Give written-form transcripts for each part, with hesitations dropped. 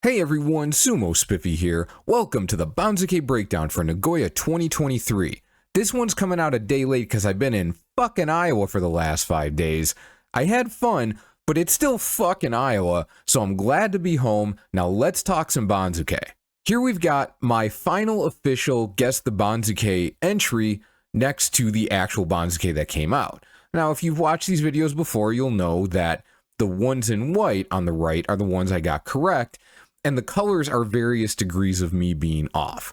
Hey everyone, Sumo Spiffy here. Welcome to the Banzuke breakdown for Nagoya 2023. This one's coming out a day late because I've been in fucking Iowa for the last 5 days. I had fun, but it's still fucking Iowa, so I'm glad to be home. Now let's talk some Banzuke. Here we've got my final official Guess the Banzuke entry next to the actual Banzuke that came out. Now if you've watched these videos before, you'll know that the ones in white on the right are the ones I got correct, and the colors are various degrees of me being off.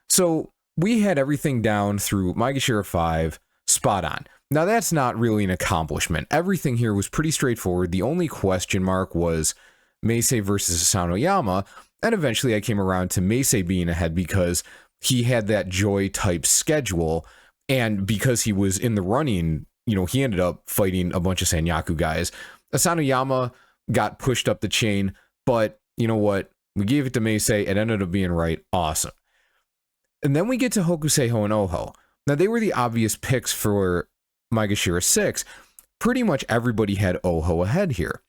So we had everything down through Makuuchi 5, spot on. Now that's not really an accomplishment. Everything here was pretty straightforward. The only question mark was Meisei versus Sanoyama, and eventually I came around to Meisei being ahead because he had that joy type schedule, and because he was in the running, he ended up fighting a bunch of Sanyaku guys. Sanoyama got pushed up the chain, but you know what? We gave it to Meisei. It ended up being right. Awesome. And then we get to Hokuseiho and Oho. Now, they were the obvious picks for Makuuchi 6. Pretty much everybody had Oho ahead here.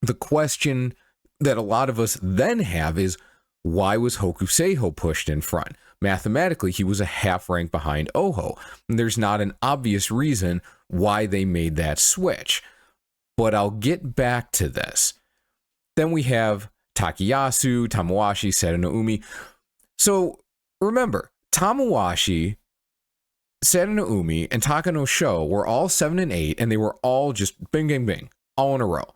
The question that a lot of us then have is, why was Hokuseiho pushed in front? Mathematically, he was a half rank behind Oho. And there's not an obvious reason why they made that switch. But I'll get back to this. Then we have Takayasu, Tamawashi, Sadanoumi. So remember, Tamawashi, Sadanoumi, and Takanosho were all 7 and 8, and they were all just bing, bing, bing, all in a row.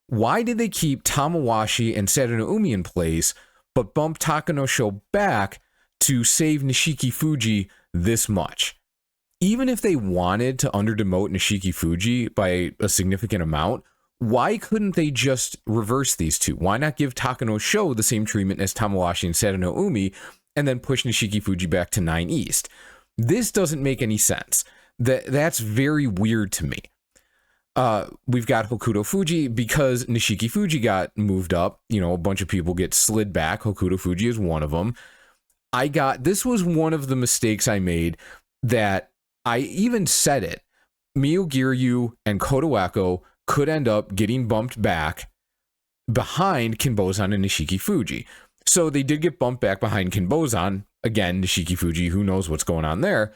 Why did they keep Tamawashi and Sadanoumi in place, but bump Takanosho back to save Nishiki Fuji this much? Even if they wanted to underdemote Nishiki Fuji by a significant amount, why couldn't they just reverse these two? Why not give Takanosho the same treatment as Tamawashi and Sadanoumi and then push Nishiki Fuji back to 9 East? This doesn't make any sense. That's very weird to me. We've got Hokuto Fuji because Nishiki Fuji got moved up. A bunch of people get slid back. Hokuto Fuji is one of them. This was one of the mistakes I made that I even said it. Miyogiryu and Kotoeko could end up getting bumped back behind Kinbozan and Nishiki Fuji. So they did get bumped back behind Kinbozan. Again, Nishiki Fuji, who knows what's going on there.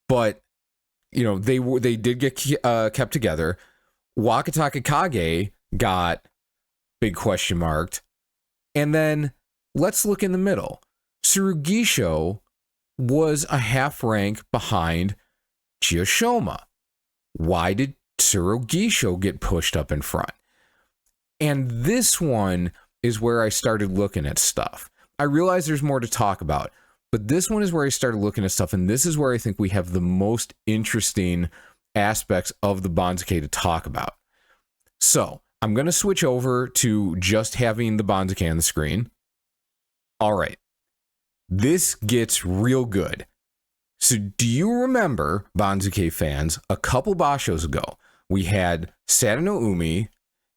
But, they did get kept together. Wakataka Kage got big question marked. And then let's look in the middle. Tsurugisho was a half rank behind Chiyoshima. Why did Tsurugisho get pushed up in front? And this one is where I started looking at stuff. I realize there's more to talk about, but this one is where I started looking at stuff, and this is where I think we have the most interesting aspects of the Banzuke to talk about. So I'm going to switch over to just having the Banzuke on the screen. All right. This gets real good. So do you remember, Banzuke fans, a couple bashos ago, we had Sadanoumi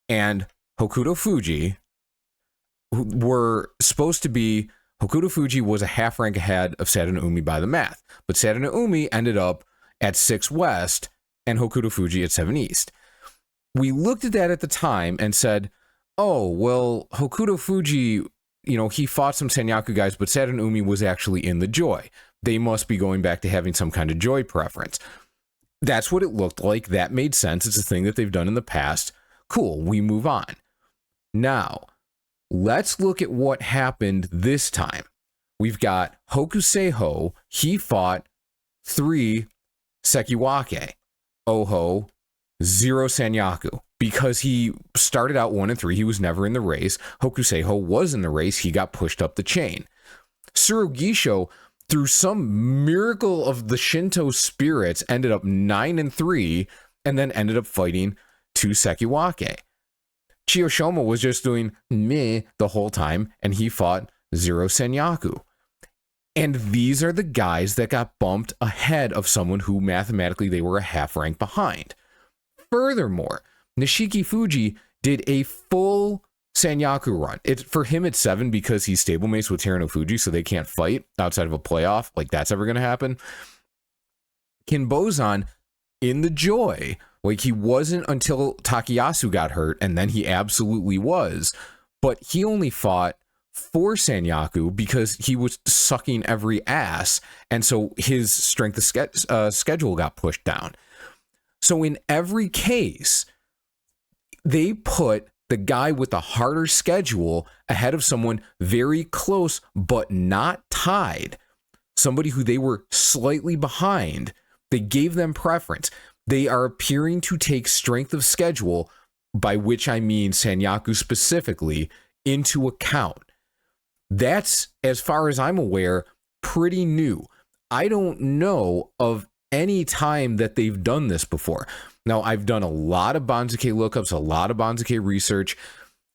and Hokuto Fuji, who were supposed to be, Hokuto Fuji was a half rank ahead of Sadanoumi by the math, but Sadanoumi ended up at 6 West and Hokuto Fuji at 7 East. We looked at that at the time and said, oh, well, Hokuto Fuji, he fought some Sanyaku guys, but Sadanoumi was actually in the Joy. They must be going back to having some kind of Joy preference. That's what it looked like. That made sense. It's a thing that they've done in the past. Cool, we move on. Now, let's look at what happened this time. We've got Hokuseiho. He fought 3 Sekiwake. Oho, 0 Sanyaku. Because he started out 1 and 3, he was never in the race. Hokuseiho was in the race. He got pushed up the chain. Tsurugisho, through some miracle of the Shinto spirits, ended up 9 and 3, and then ended up fighting 2 Sekiwake. Chiyoshima was just doing meh the whole time, and he fought 0 Sanyaku. And these are the guys that got bumped ahead of someone who mathematically they were a half rank behind. Furthermore, Nishiki Fuji did a full Sanyaku run. For him, it's 7 because he's stablemates with Teruno Fuji, so they can't fight outside of a playoff. Like, that's ever going to happen. Kinbozan, in the Joy, like, he wasn't until Takayasu got hurt, and then he absolutely was. but he only fought 4 Sanyaku because he was sucking every ass, and so his strength of schedule got pushed down. So in every case, they put the guy with the harder schedule ahead of someone very close but not tied, somebody who they were slightly behind. They gave them preference. They are appearing to take strength of schedule, by which I mean Sanyaku specifically, into account. That's, as far as I'm aware, pretty new. I don't know of any time that they've done this before. Now, I've done a lot of Banzuke lookups, a lot of Banzuke research,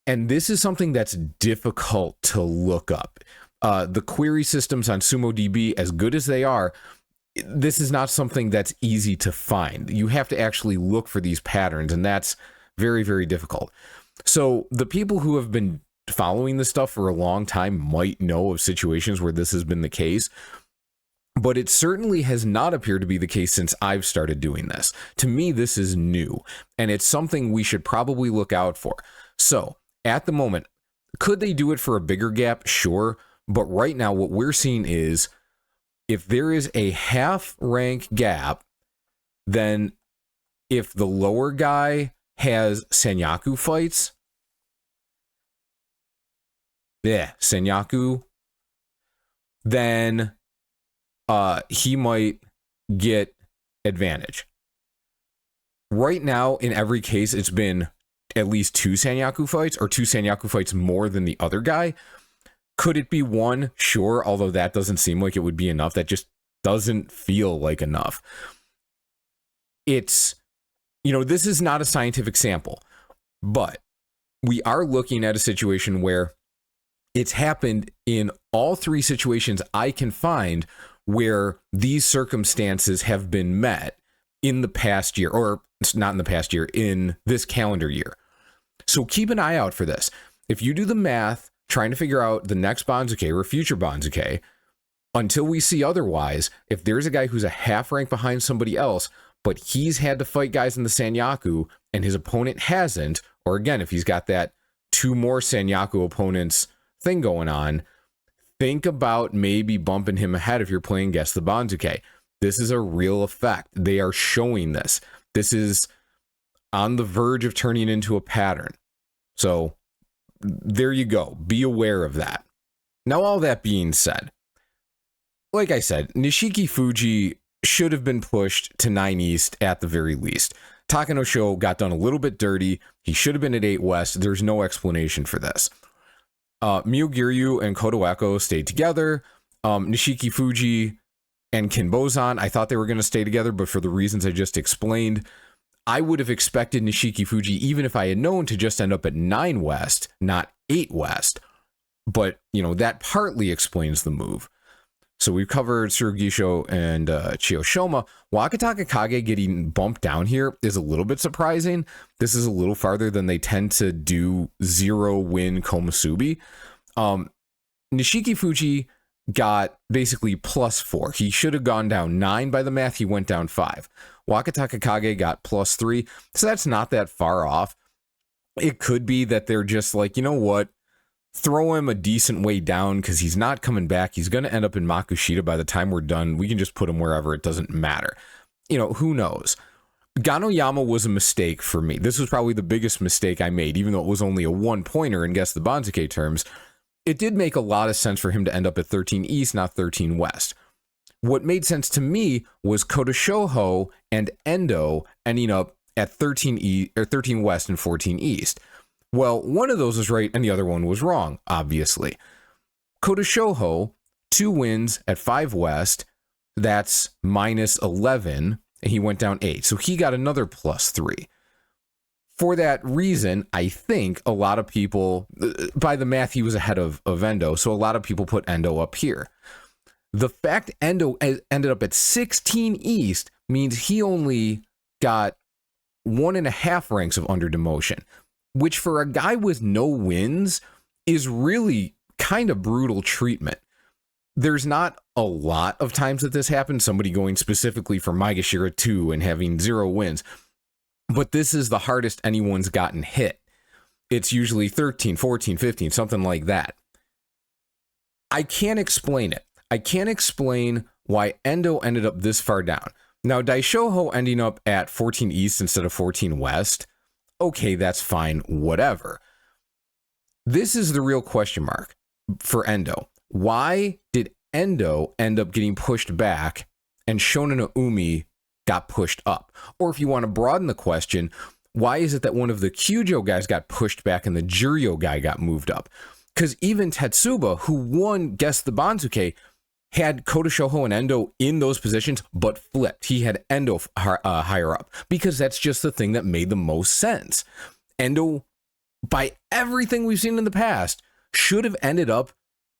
and this is something that's difficult to look up. The query systems on SumoDB, as good as they are, this is not something that's easy to find. You have to actually look for these patterns, and that's very, very difficult. So the people who have been following this stuff for a long time might know of situations where this has been the case, but it certainly has not appeared to be the case since I've started doing this. To me, this is new, and it's something we should probably look out for. So at the moment, could they do it for a bigger gap? Sure. But right now, what we're seeing is if there is a half rank gap, then if the lower guy has Sanyaku fights, Sanyaku, then he might get advantage. Right now, in every case, it's been at least 2 Sanyaku fights, or 2 Sanyaku fights more than the other guy. Could it be 1? Sure, although that doesn't seem like it would be enough. That just doesn't feel like enough. It's, this is not a scientific sample, but we are looking at a situation where it's happened in all 3 situations I can find where these circumstances have been met in the past year, or not in the past year, in this calendar year. So keep an eye out for this. If you do the math, trying to figure out the next Banzuke or future Banzuke, until we see otherwise, if there's a guy who's a half rank behind somebody else, but he's had to fight guys in the Sanyaku and his opponent hasn't, or again, if he's got that 2 more Sanyaku opponents thing going on, think about maybe bumping him ahead if you're playing Guess the Banzuke. This is a real effect. They are showing this. This is on the verge of turning into a pattern. So there you go. Be aware of that. Now, all that being said, like I said, Nishiki Fuji should have been pushed to 9 East at the very least. Takano Sho got done a little bit dirty. He should have been at 8 West. There's no explanation for this. Myogiryu and Kotoeko stayed together. Nishiki Fuji and Kinbozan, I thought they were going to stay together, but for the reasons I just explained, I would have expected Nishiki Fuji, even if I had known, to just end up at 9 West, not 8 West. But, that partly explains the move. So we've covered Tsurugisho and Chiyoshima. Wakataka Kage getting bumped down here is a little bit surprising. This is a little farther than they tend to do 0-win Komusubi. Nishiki Fuji got basically +4. He should have gone down 9 by the math. He went down 5. Wakataka Kage got +3. So that's not that far off. It could be that they're just like, you know what? Throw him a decent way down because he's not coming back. He's going to end up in Makushita by the time we're done. We can just put him wherever. It doesn't matter. Who knows? Gonoyama was a mistake for me. This was probably the biggest mistake I made, even though it was only a 1-pointer in Guess the Banzuke terms. It did make a lot of sense for him to end up at 13 East, not 13 West. What made sense to me was Kotoshoho and Endo ending up at 13 West and 14 East. Well, one of those was right and the other one was wrong, obviously. Kotoshoho, 2 wins at 5 West, that's -11, and he went down 8. So he got another +3. For that reason, I think a lot of people, by the math, he was ahead of Endo, so a lot of people put Endo up here. The fact Endo ended up at 16 East means he only got 1.5 ranks of under demotion, which for a guy with no wins is really kind of brutal treatment. There's not a lot of times that this happens, somebody going specifically for Maegashira 2 and having 0 wins, but this is the hardest anyone's gotten hit. it's usually 13, 14, 15, something like that. I can't explain it. I can't explain why Endo ended up this far down. Now, Daishoho ending up at 14 East instead of 14 West, okay, that's fine, whatever. This is the real question mark for Endo. Why did Endo end up getting pushed back and Shonen no Umi got pushed up? Or if you want to broaden the question, why is it that one of the Kyujo guys got pushed back and the Juryo guy got moved up? Because even Tetsuba, who won Guess the Banzuke, had Kota Shoho and Endo in those positions, but flipped. He had Endo higher up because that's just the thing that made the most sense. Endo, by everything we've seen in the past, should have ended up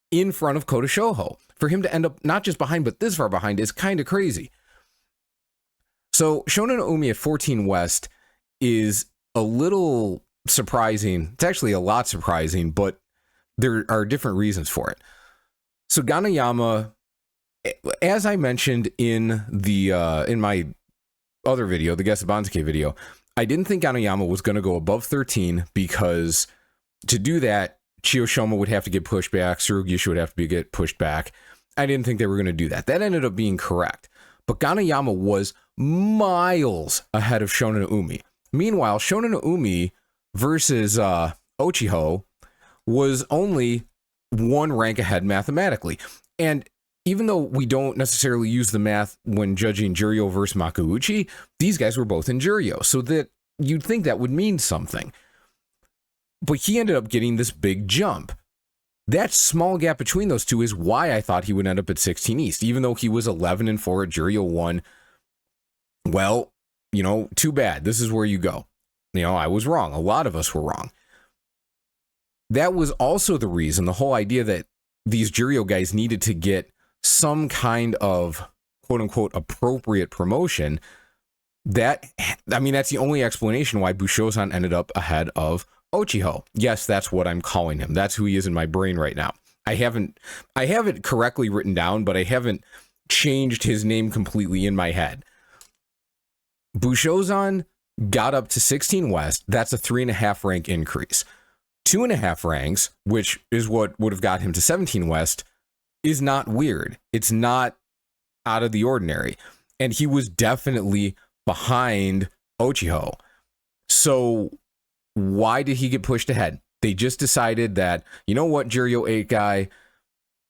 in front of Kota Shoho. For him to end up not just behind, but this far behind is kind of crazy. So Shonen no Umi at 14 West is a little surprising. It's actually a lot surprising, but there are different reasons for it. So Gonoyama, as I mentioned in the in my other video, the Guess the Banzuke video, I didn't think Gonoyama was going to go above 13 because to do that, Chiyoshima would have to get pushed back, Tsurugishi would have to get pushed back. I didn't think they were going to do that. That ended up being correct. But Gonoyama was miles ahead of Shonen no Umi. Meanwhile, Shonen no Umi versus Uchiho was only one rank ahead mathematically. And even though we don't necessarily use the math when judging Juryo versus Makuuchi, these guys were both in Juryo, so that you'd think that would mean something. But he ended up getting this big jump. That small gap between those two is why I thought he would end up at 16 East, even though he was 11-4 at Juryo 1. Well, you know, too bad. This is where you go. You know, I was wrong. A lot of us were wrong. That was also the reason, the whole idea that these Juryo guys needed to get some kind of quote-unquote appropriate promotion. That, I mean, that's the only explanation why Bushozan ended up ahead of Uchiho. Yes, that's what I'm calling him. That's who he is in my brain right now. I have it correctly written down, but I haven't changed his name completely in my head. Bushozan got up to 16 West. That's a 3.5 rank increase. 2.5 ranks, which is what would have got him to 17 West, is not weird. It's not out of the ordinary. And he was definitely behind Uchiho. So why did he get pushed ahead? They just decided that, you know what, Juryo 8 guy,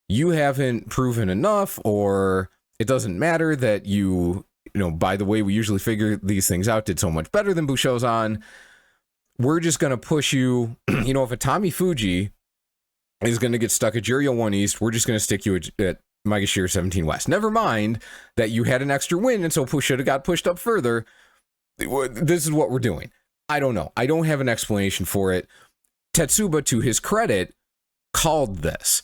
you haven't proven enough, or it doesn't matter that you know, by the way we usually figure these things out, did so much better than Bushozan. We're just going to push you, you know, if Atami Fuji is going to get stuck at Juryo 1 East, we're just going to stick you at Maegashira 17 West. Never mind that you had an extra win, and so should have got pushed up further. This is what we're doing. I don't know. I don't have an explanation for it. Tetsuba, to his credit, called this.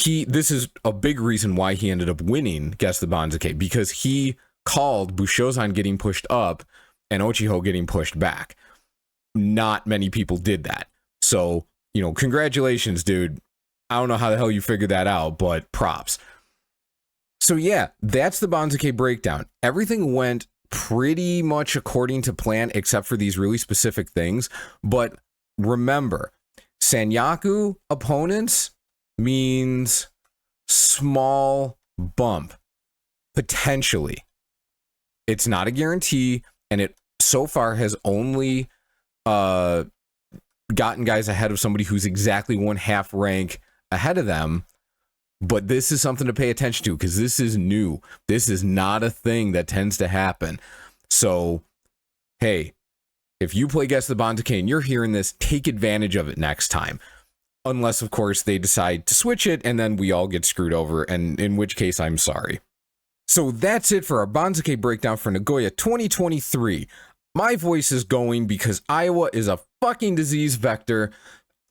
This is a big reason why he ended up winning Guess the Banzuke, because he called Bushozan getting pushed up and Uchiho getting pushed back. Not many people did that. So, you know, congratulations, dude. I don't know how the hell you figured that out, but props. So yeah, that's the Banzuke breakdown. Everything went pretty much according to plan, except for these really specific things. But remember, Sanyaku opponents means small bump. Potentially. It's not a guarantee, and it so far has only gotten guys ahead of somebody who's exactly 1/2 rank ahead of them. But this is something to pay attention to, because this is new. This is not a thing that tends to happen. So, hey, if you play Guess the Banzuke and you're hearing this, take advantage of it next time. Unless, of course, they decide to switch it and then we all get screwed over, and in which case, I'm sorry. So that's it for our Banzuke breakdown for Nagoya 2023. My voice is going because Iowa is a fucking disease vector.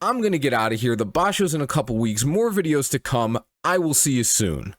I'm going to get out of here. The Basho's in a couple weeks. More videos to come. I will see you soon.